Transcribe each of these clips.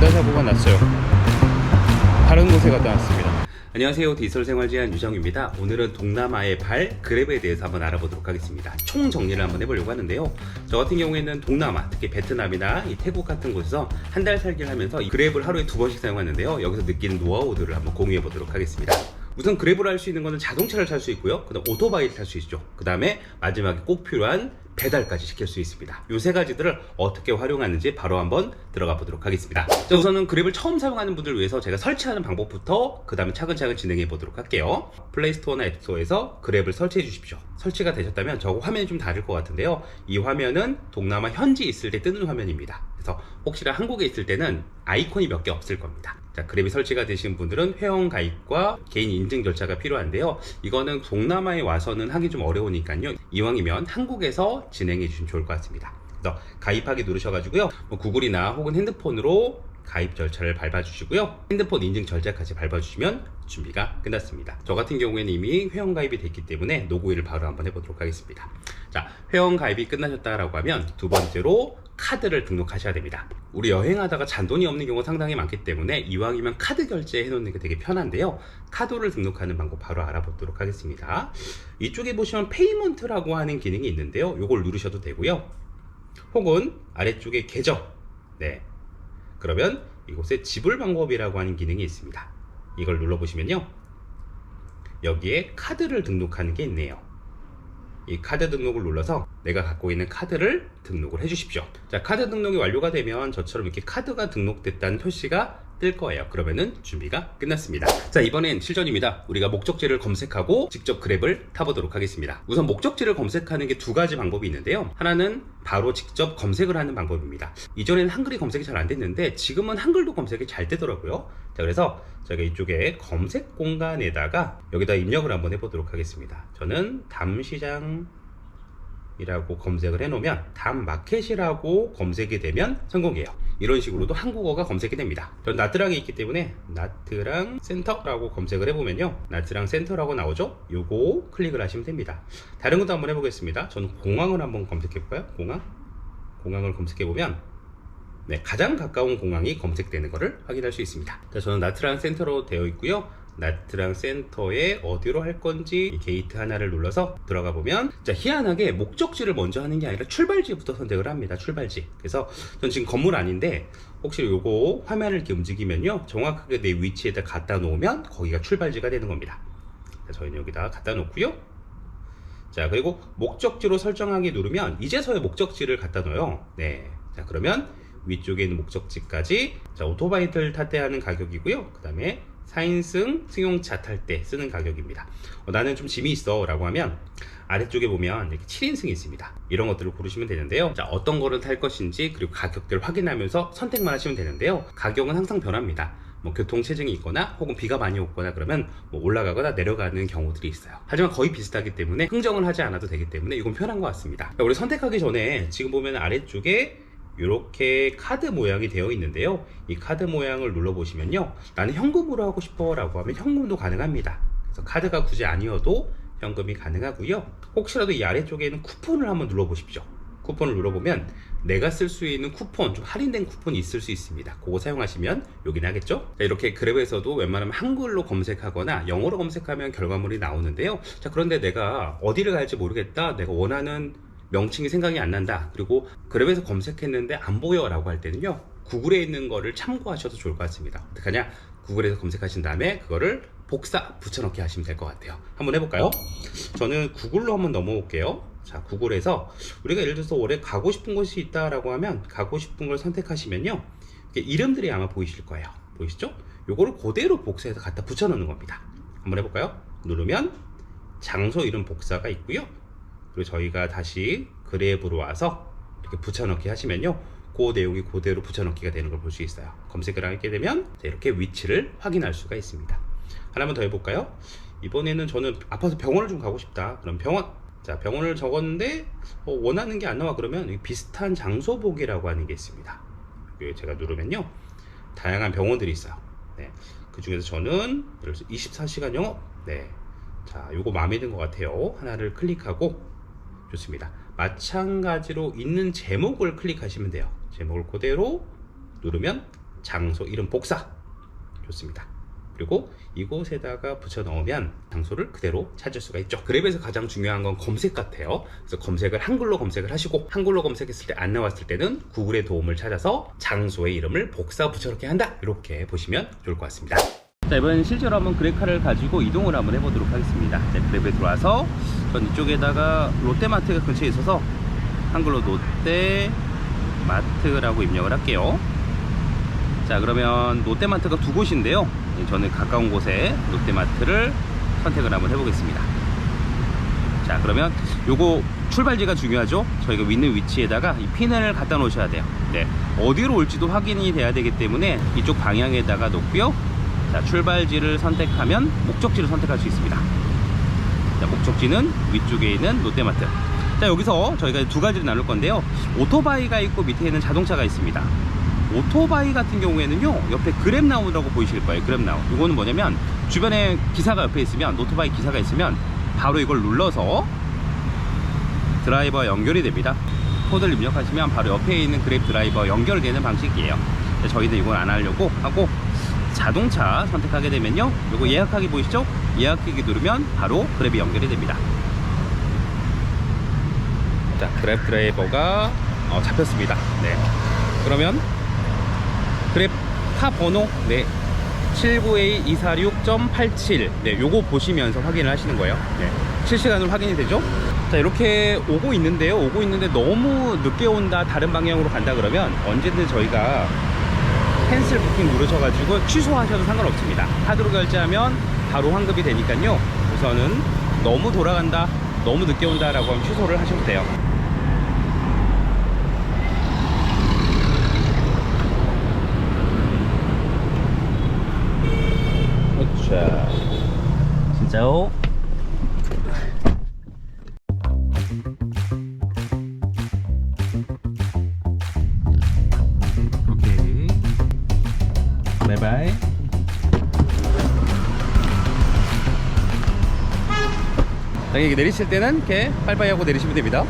사고가 났어요. 다른 곳에 갔다 왔습니다. 안녕하세요. 디지털생활제한 유정입니다. 오늘은 동남아의 발 그랩에 대해서 한번 알아보도록 하겠습니다. 총 정리를 한번 해보려고 하는데요. 저 같은 경우에는 동남아, 특히 베트남이나 이 태국 같은 곳에서 한 달 살기를 하면서 이 그랩을 하루에 2번씩 사용하는데요. 여기서 느끼는 노하우들을 한번 공유해 보도록 하겠습니다. 우선 그랩을 할 수 있는 것은 자동차를 탈 수 있고요. 그 다음 오토바이를 탈 수 있죠. 그 다음에 마지막에 꼭 필요한 배달까지 시킬 수 있습니다. 이 세 가지들을 어떻게 활용하는지 바로 한번 들어가 보도록 하겠습니다. 자, 우선은 그랩을 처음 사용하는 분들을 위해서 제가 설치하는 방법부터 그 다음에 차근차근 진행해 보도록 할게요. 플레이스토어나 앱스토어에서 그랩을 설치해 주십시오. 설치가 되셨다면 저 화면이 좀 다를 것 같은데요. 이 화면은 동남아 현지 있을 때 뜨는 화면입니다. 그래서 혹시나 한국에 있을 때는 아이콘이 몇 개 없을 겁니다. 자, 그랩이 설치가 되신 분들은 회원 가입과 개인 인증 절차가 필요한데요. 이거는 동남아에 와서는 하기 좀 어려우니까요. 이왕이면 한국에서 진행해 주시면 좋을 것 같습니다. 그래서 가입하기 누르셔가지고요. 구글이나 혹은 핸드폰으로 가입 절차를 밟아주시고요. 핸드폰 인증 절차까지 밟아주시면 준비가 끝났습니다. 저 같은 경우에는 이미 회원 가입이 됐기 때문에 노고일을 바로 한번 해보도록 하겠습니다. 자, 회원 가입이 끝나셨다라고 하면 두 번째로 카드를 등록하셔야 됩니다. 우리 여행하다가 잔돈이 없는 경우가 상당히 많기 때문에 이왕이면 카드 결제 해놓는 게 되게 편한데요. 카드를 등록하는 방법 바로 알아보도록 하겠습니다. 이쪽에 보시면 페이먼트라고 하는 기능이 있는데요. 이걸 누르셔도 되고요. 혹은 아래쪽에 계정, 네, 그러면 이곳에 지불 방법이라고 하는 기능이 있습니다. 이걸 눌러보시면요, 여기에 카드를 등록하는 게 있네요. 이 카드 등록을 눌러서 내가 갖고 있는 카드를 등록을 해 주십시오. 자, 카드 등록이 완료가 되면 저처럼 이렇게 카드가 등록됐다는 표시가 뜰 거예요. 그러면은 준비가 끝났습니다. 자, 이번엔 실전입니다. 우리가 목적지를 검색하고 직접 그랩을 타보도록 하겠습니다. 우선 목적지를 검색하는 게 두 가지 방법이 있는데요. 하나는 바로 직접 검색을 하는 방법입니다. 이전에는 한글이 검색이 잘 안 됐는데 지금은 한글도 검색이 잘 되더라고요. 자, 그래서 제가 이쪽에 검색 공간에다가 여기다 입력을 한번 해보도록 하겠습니다. 저는 담시장 이라고 검색을 해놓으면 담마켓이라고 검색이 되면 성공이에요. 이런 식으로도 한국어가 검색이 됩니다. 전 나트랑에 있기 때문에 나트랑 센터라고 검색을 해보면요, 나트랑 센터라고 나오죠? 요거 클릭을 하시면 됩니다. 다른 것도 한번 해보겠습니다. 저는 공항을 한번 검색해볼까요? 공항을 검색해보면 네, 가장 가까운 공항이 검색되는 것을 확인할 수 있습니다. 자, 저는 나트랑 센터로 되어 있고요. 나트랑 센터에 어디로 할 건지 게이트 하나를 눌러서 들어가 보면, 자, 희한하게 목적지를 먼저 하는 게 아니라 출발지부터 선택을 합니다. 출발지. 그래서 전 지금 건물 아닌데 혹시 요거 화면을 이렇게 움직이면요, 정확하게 내 위치에다 갖다 놓으면 거기가 출발지가 되는 겁니다. 자, 저희는 여기다 갖다 놓고요. 자, 그리고 목적지로 설정하기 누르면 이제서야 목적지를 갖다 놓아요. 네. 자, 그러면 위쪽에 있는 목적지까지, 자, 오토바이를 탈 때 하는 가격이고요. 그 다음에 4인승 승용차 탈 때 쓰는 가격입니다. 나는 좀 짐이 있어 라고 하면 아래쪽에 보면 이렇게 7인승이 있습니다. 이런 것들을 고르시면 되는데요. 자, 어떤 거를 탈 것인지 그리고 가격들을 확인하면서 선택만 하시면 되는데요. 가격은 항상 변합니다. 뭐 교통체증이 있거나 혹은 비가 많이 오거나 그러면 뭐 올라가거나 내려가는 경우들이 있어요. 하지만 거의 비슷하기 때문에 흥정을 하지 않아도 되기 때문에 이건 편한 것 같습니다. 자, 우리 선택하기 전에 지금 보면 아래쪽에 이렇게 카드 모양이 되어 있는데요. 이 카드 모양을 눌러보시면요, 나는 현금으로 하고 싶어 라고 하면 현금도 가능합니다. 그래서 카드가 굳이 아니어도 현금이 가능하고요. 혹시라도 이 아래쪽에 있는 쿠폰을 한번 눌러보십시오. 쿠폰을 눌러보면 내가 쓸 수 있는 쿠폰, 좀 할인된 쿠폰이 있을 수 있습니다. 그거 사용하시면 요긴 하겠죠. 자, 이렇게 그랩에서도 웬만하면 한글로 검색하거나 영어로 검색하면 결과물이 나오는데요. 자, 그런데 내가 어디를 갈지 모르겠다, 내가 원하는 명칭이 생각이 안 난다, 그리고 그랩에서 검색했는데 안 보여 라고 할 때는요, 구글에 있는 거를 참고하셔도 좋을 것 같습니다. 어떡하냐, 구글에서 검색하신 다음에 그거를 복사 붙여넣기 하시면 될 것 같아요. 한번 해볼까요? 저는 구글로 한번 넘어올게요. 자, 구글에서 우리가 예를 들어서 올해 가고 싶은 곳이 있다 라고 하면 가고 싶은 걸 선택하시면요, 이름들이 아마 보이실 거예요. 보이시죠? 요거를 그대로 복사해서 갖다 붙여넣는 겁니다. 한번 해볼까요? 누르면 장소 이름 복사가 있고요. 그리고 저희가 다시 그랩으로 와서 이렇게 붙여넣기 하시면요, 그 내용이 그대로 붙여넣기가 되는 걸 볼 수 있어요. 검색을 하게 되면 이렇게 위치를 확인할 수가 있습니다. 하나만 더 해볼까요? 이번에는 저는 아파서 병원을 좀 가고 싶다. 그럼 병원, 자, 병원을 적었는데 원하는 게 안 나와. 그러면 비슷한 장소 보기라고 하는 게 있습니다. 여기 제가 누르면요, 다양한 병원들이 있어요. 네. 그 중에서 저는 예를 들어서 24시간 영업, 네, 자, 요거 마음에 든 것 같아요. 하나를 클릭하고, 좋습니다. 마찬가지로 있는 제목을 클릭하시면 돼요. 제목을 그대로 누르면 장소 이름 복사. 좋습니다. 그리고 이곳에다가 붙여 넣으면 장소를 그대로 찾을 수가 있죠. 그랩에서 가장 중요한 건 검색 같아요. 그래서 검색을 한글로 검색을 하시고, 한글로 검색했을 때 안 나왔을 때는 구글의 도움을 찾아서 장소의 이름을 복사 붙여 넣기 한다, 이렇게 보시면 좋을 것 같습니다. 자, 이번 실제로 한번 그랩카를 가지고 이동을 한번 해보도록 하겠습니다. 자, 그랩에 들어와서 전 이쪽에다가 롯데마트가 근처에 있어서 한글로 롯데마트라고 입력을 할게요. 자, 그러면 롯데마트가 두 곳인데요, 저는 가까운 곳에 롯데마트를 선택을 한번 해보겠습니다. 자, 그러면 요거 출발지가 중요하죠. 저희가 있는 위치에다가 이 핀을 갖다 놓으셔야 돼요. 네, 어디로 올지도 확인이 돼야 되기 때문에 이쪽 방향에다가 놓고요. 자, 출발지를 선택하면 목적지를 선택할 수 있습니다. 자, 목적지는 위쪽에 있는 롯데마트. 자, 여기서 저희가 두 가지를 나눌 건데요, 오토바이가 있고 밑에는 자동차가 있습니다. 오토바이 같은 경우에는요, 옆에 그랩나우라고 보이실 거예요. 그랩나우. 이거는 뭐냐면 주변에 기사가 옆에 있으면, 오토바이 기사가 있으면 바로 이걸 눌러서 드라이버와 연결이 됩니다. 코드를 입력하시면 바로 옆에 있는 그랩 드라이버 연결되는 방식이에요. 저희는 이걸 안 하려고 하고 자동차 선택하게 되면요, 이거 예약하기 보이시죠? 예약하기 누르면 바로 그랩이 연결이 됩니다. 자, 그랩 드라이버가 잡혔습니다. 네, 그러면 그랩 카 번호 79A246.87, 요거 보시면서 확인을 하시는 거예요. 실시간으로 확인이 되죠. 자, 이렇게 오고 있는데 너무 늦게 온다, 다른 방향으로 간다 그러면 언제든 저희가 캔슬 부킹 누르셔가지고 취소하셔도 상관없습니다. 카드로 결제하면 바로 환급이 되니까요, 우선은 너무 돌아간다, 너무 늦게 온다 라고 하면 취소를 하셔도 돼요. 자, 진짜요? 오케이, 바이바이. 여기 내리실 때는 이렇게 빠이빠이 하고 내리시면 됩니다.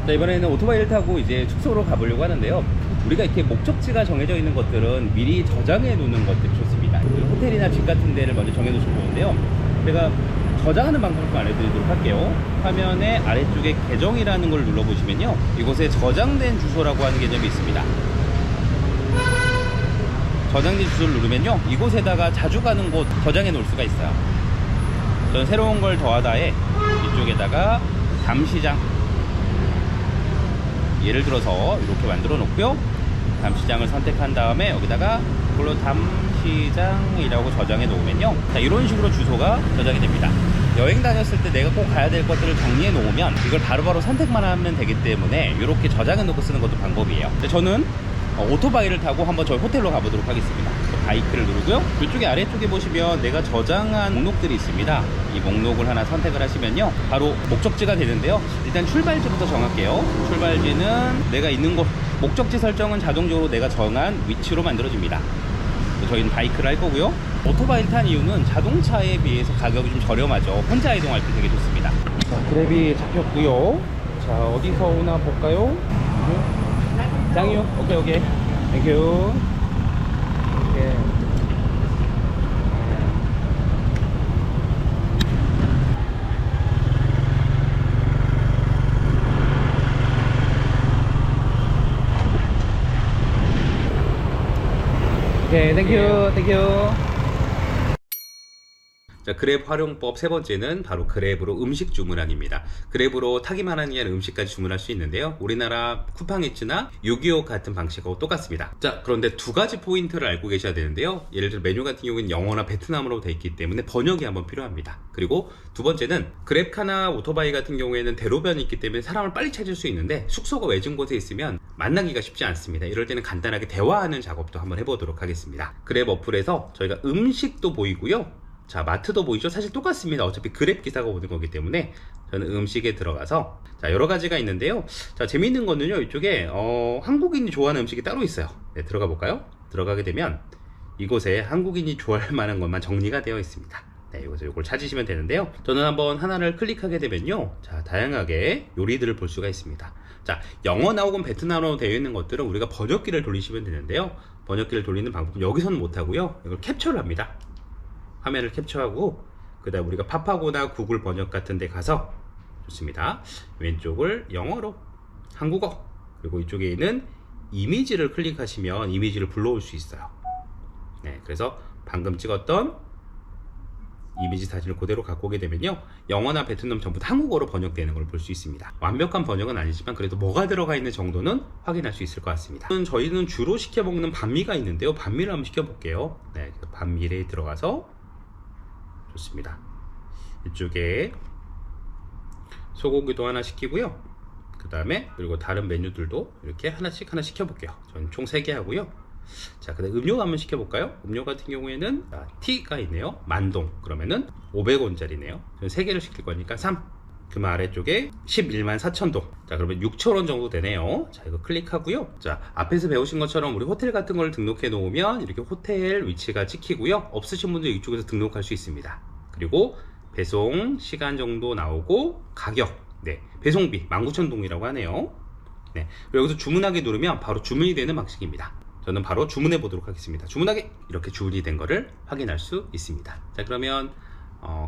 자, 이번에는 오토바이를 타고 이제 숙소로 가보려고 하는데요, 우리가 이렇게 목적지가 정해져 있는 것들은 미리 저장해 놓는 것들이 좋습니다. 호텔이나 집 같은 데를 먼저 정해 놓으시면 좋은데요, 제가 저장하는 방법을 좀 알려드리도록 할게요. 화면의 아래쪽에 계정이라는 걸 눌러보시면요, 이곳에 저장된 주소라고 하는 개념이 있습니다. 저장된 주소를 누르면요, 이곳에다가 자주 가는 곳 저장해 놓을 수가 있어요. 저는 새로운 걸 더하다에 이쪽에다가 담시장, 예를 들어서 이렇게 만들어 놓고요, 담시장을 선택한 다음에 여기다가 그걸로 담시장이라고 저장해 놓으면요, 자, 이런 식으로 주소가 저장이 됩니다. 여행 다녔을 때 내가 꼭 가야 될 것들을 정리해 놓으면 이걸 바로바로 선택만 하면 되기 때문에 이렇게 저장해 놓고 쓰는 것도 방법이에요. 저는 오토바이를 타고 한번 저희 호텔로 가보도록 하겠습니다. 바이크를 누르고요, 이쪽에 아래쪽에 보시면 내가 저장한 목록들이 있습니다. 이 목록을 하나 선택을 하시면요, 바로 목적지가 되는데요, 일단 출발지부터 정할게요. 출발지는 내가 있는 곳, 목적지 설정은 자동적으로 내가 정한 위치로 만들어집니다. 저희는 바이크를 할 거고요, 오토바이를 탄 이유는 자동차에 비해서 가격이 좀 저렴하죠. 혼자 이동할 때 되게 좋습니다. 자, 그랩이 잡혔고요. 자, 어디서 오나 볼까요? 짱이요? 오케이, 땡큐. 오케이. 오케이, 땡큐. 자, 그랩 활용법 세 번째는 바로 그랩으로 음식 주문하기입니다. 그랩으로 타기만 하는 게 아니라 음식까지 주문할 수 있는데요, 우리나라 쿠팡이츠나 요기요 같은 방식하고 똑같습니다. 자, 그런데 두 가지 포인트를 알고 계셔야 되는데요, 예를 들어 메뉴 같은 경우는 영어나 베트남어로 되어 있기 때문에 번역이 한번 필요합니다. 그리고 두 번째는 그랩카나 오토바이 같은 경우에는 대로변이 있기 때문에 사람을 빨리 찾을 수 있는데 숙소가 외진 곳에 있으면 만나기가 쉽지 않습니다. 이럴 때는 간단하게 대화하는 작업도 한번 해보도록 하겠습니다. 그랩 어플에서 저희가 음식도 보이고요, 자, 마트도 보이죠? 사실 똑같습니다. 어차피 그랩 기사가 오는 거기 때문에 저는 음식에 들어가서, 자, 여러 가지가 있는데요, 자, 재미있는 거는요, 이쪽에 한국인이 좋아하는 음식이 따로 있어요. 네, 들어가 볼까요? 들어가게 되면 이곳에 한국인이 좋아할 만한 것만 정리가 되어 있습니다. 네, 이곳에 이걸 찾으시면 되는데요, 저는 한번 하나를 클릭하게 되면요, 자, 다양하게 요리들을 볼 수가 있습니다. 자, 영어나 혹은 베트남어로 되어 있는 것들은 우리가 번역기를 돌리시면 되는데요. 번역기를 돌리는 방법은 여기서는 못하고요. 이걸 캡처를 합니다. 화면을 캡처하고 그 다음 우리가 팝하고나 구글 번역 같은 데 가서 좋습니다. 왼쪽을 영어로 한국어, 그리고 이쪽에 있는 이미지를 클릭하시면 이미지를 불러올 수 있어요. 네, 그래서 방금 찍었던 이미지 사진을 그대로 갖고 오게 되면요, 영어나 베트남 전부 다 한국어로 번역되는 걸 볼 수 있습니다. 완벽한 번역은 아니지만 그래도 뭐가 들어가 있는 정도는 확인할 수 있을 것 같습니다. 저희는 주로 시켜 먹는 반미가 있는데요, 반미를 한번 시켜 볼게요. 네, 반미에 들어가서 좋습니다. 이쪽에 소고기도 하나 시키고요, 그 다음에 그리고 다른 메뉴들도 이렇게 하나씩 시켜 볼게요. 저는 총 3개 하고요. 자, 그다음 음료 한번 시켜볼까요? 음료 같은 경우에는 티가 있네요. 만동. 그러면은 500원짜리네요. 저는 3개를 시킬 거니까 3. 그 아래쪽에 11만 4천동. 자, 그러면 6,000원 정도 되네요. 자, 이거 클릭하고요. 자, 앞에서 배우신 것처럼 우리 호텔 같은 걸 등록해 놓으면 이렇게 호텔 위치가 찍히고요. 없으신 분들 이쪽에서 등록할 수 있습니다. 그리고 배송 시간 정도 나오고 가격. 네, 배송비 19,000동이라고 하네요. 네, 여기서 주문하기 누르면 바로 주문이 되는 방식입니다. 저는 바로 주문해 보도록 하겠습니다. 주문하기, 이렇게 주문이 된 거를 확인할 수 있습니다. 자, 그러면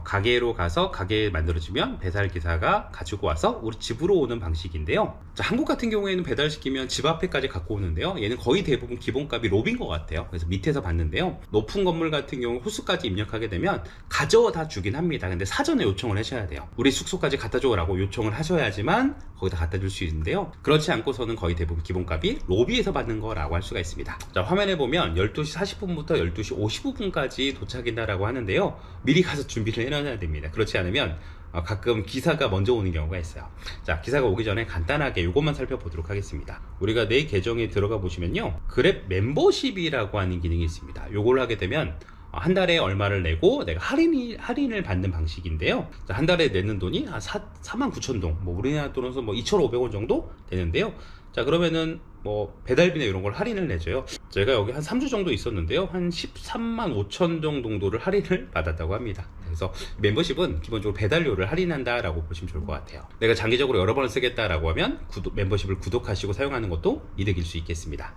가게로 가서 가게에 만들어지면 배달 기사가 가지고 와서 우리 집으로 오는 방식인데요. 자, 한국 같은 경우에는 배달시키면 집 앞에까지 갖고 오는데요, 얘는 거의 대부분 기본값이 로비인 것 같아요. 그래서 밑에서 봤는데요, 높은 건물 같은 경우 호수까지 입력하게 되면 가져다 주긴 합니다. 근데 사전에 요청을 하셔야 돼요. 우리 숙소까지 갖다 줘라고 요청을 하셔야지만 거기다 갖다 줄 수 있는데요, 그렇지 않고서는 거의 대부분 기본값이 로비에서 받는 거라고 할 수가 있습니다. 자, 화면에 보면 12시 40분부터 12시 55분까지 도착이다라고 하는데요, 미리 가서 준비를 해놔야 됩니다. 그렇지 않으면 가끔 기사가 먼저 오는 경우가 있어요. 자, 기사가 오기 전에 간단하게 이것만 살펴보도록 하겠습니다. 우리가 내 계정에 들어가 보시면요, 그랩 멤버십이라고 하는 기능이 있습니다. 요걸 하게 되면 한 달에 얼마를 내고 내가 할인을 받는 방식인데요. 자, 한 달에 내는 돈이 한 49,000동, 뭐 우리나라 돈으로 뭐 2,500원 정도 되는데요. 자, 그러면은 뭐 배달비나 이런 걸 할인을 내줘요. 제가 여기 한 3주 정도 있었는데요, 한 13만 5천 정도를 할인을 받았다고 합니다. 그래서 멤버십은 기본적으로 배달료를 할인한다 라고 보시면 좋을 것 같아요. 내가 장기적으로 여러 번을 쓰겠다라고 하면 멤버십을 구독하시고 사용하는 것도 이득일 수 있겠습니다.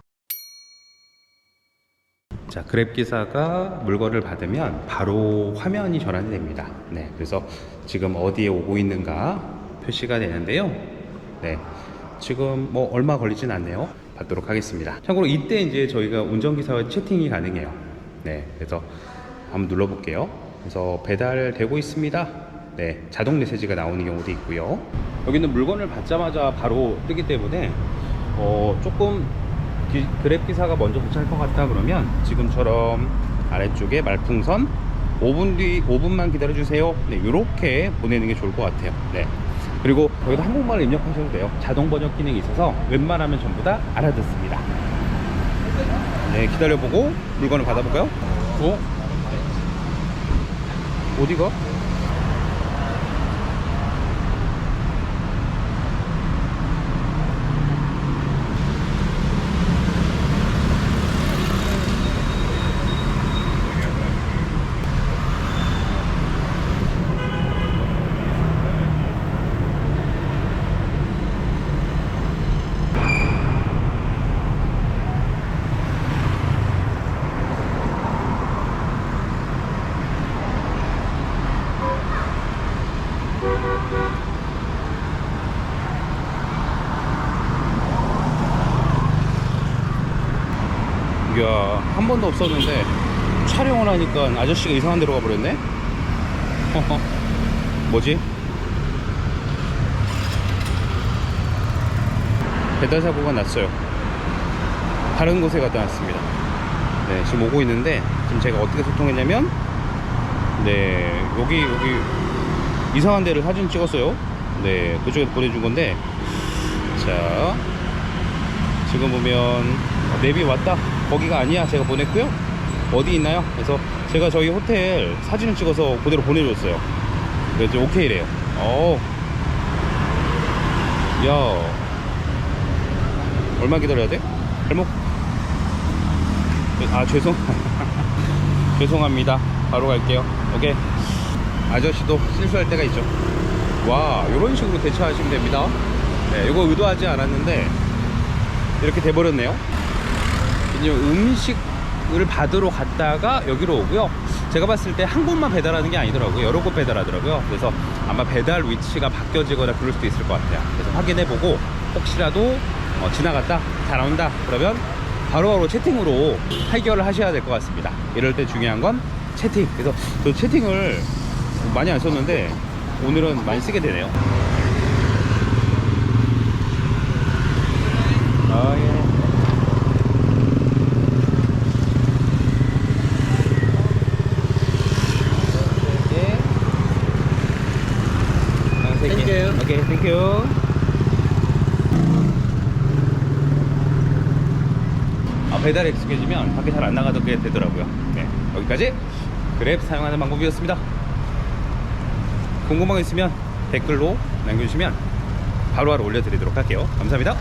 자, 그랩 기사가 물건을 받으면 바로 화면이 전환이 됩니다. 네, 그래서 지금 어디에 오고 있는가 표시가 되는데요. 네, 지금 뭐 얼마 걸리진 않네요. 받도록 하겠습니다. 참고로 이때 이제 저희가 운전기사와 채팅이 가능해요. 네, 그래서 한번 눌러볼게요. 그래서 배달되고 있습니다. 네, 자동 메시지가 나오는 경우도 있고요. 여기는 물건을 받자마자 바로 뜨기 때문에 조금 그랩 기사가 먼저 도착할 것 같다 그러면 지금처럼 아래쪽에 말풍선 5분만 기다려주세요. 네, 이렇게 보내는 게 좋을 것 같아요. 네, 그리고 여기다 한국말을 입력하셔도 돼요. 자동 번역 기능이 있어서 웬만하면 전부 다 알아듣습니다. 네, 기다려보고 물건을 받아볼까요? 어디가? 이야, 한 번도 없었는데 촬영을 하니까 아저씨가 이상한 데로 가버렸네. 뭐지? 배달 사고가 났어요. 다른 곳에 갖다 놨습니다. 네, 지금 오고 있는데 지금 제가 어떻게 소통했냐면, 네, 여기 이상한 데를 사진 찍었어요. 네, 그쪽에 보내준 건데, 자, 지금 보면 맵이 왔다, 거기가 아니야, 제가 보냈고요. 어디 있나요? 그래서 제가 저희 호텔 사진을 찍어서 그대로 보내줬어요. 그래서 오케이래요. 야, 얼마 기다려야 돼? 발목? 죄송합니다. 바로 갈게요. 오케이. 아저씨도 실수할 때가 있죠. 와, 이런 식으로 대처하시면 됩니다. 네, 이거 의도하지 않았는데 이렇게 돼버렸네요. 이제 음식을 받으러 갔다가 여기로 오고요. 제가 봤을 때 한 곳만 배달하는 게 아니더라고요. 여러 곳 배달하더라고요. 그래서 아마 배달 위치가 바뀌어지거나 그럴 수도 있을 것 같아요. 그래서 확인해보고 혹시라도 지나갔다 잘 나온다 그러면 바로바로 채팅으로 해결을 하셔야 될 것 같습니다. 이럴 때 중요한 건 채팅. 그래서 저 채팅을 많이 안 썼는데 오늘은 많이 쓰게 되네요. 아, 예. Thank you. 오케이, 땡큐. 배달이 익숙해지면 밖에 잘 안 나가게 되더라고요. 네, 여기까지 그랩 사용하는 방법이었습니다. 궁금한 거 있으면 댓글로 남겨주시면 바로바로 올려드리도록 할게요. 감사합니다.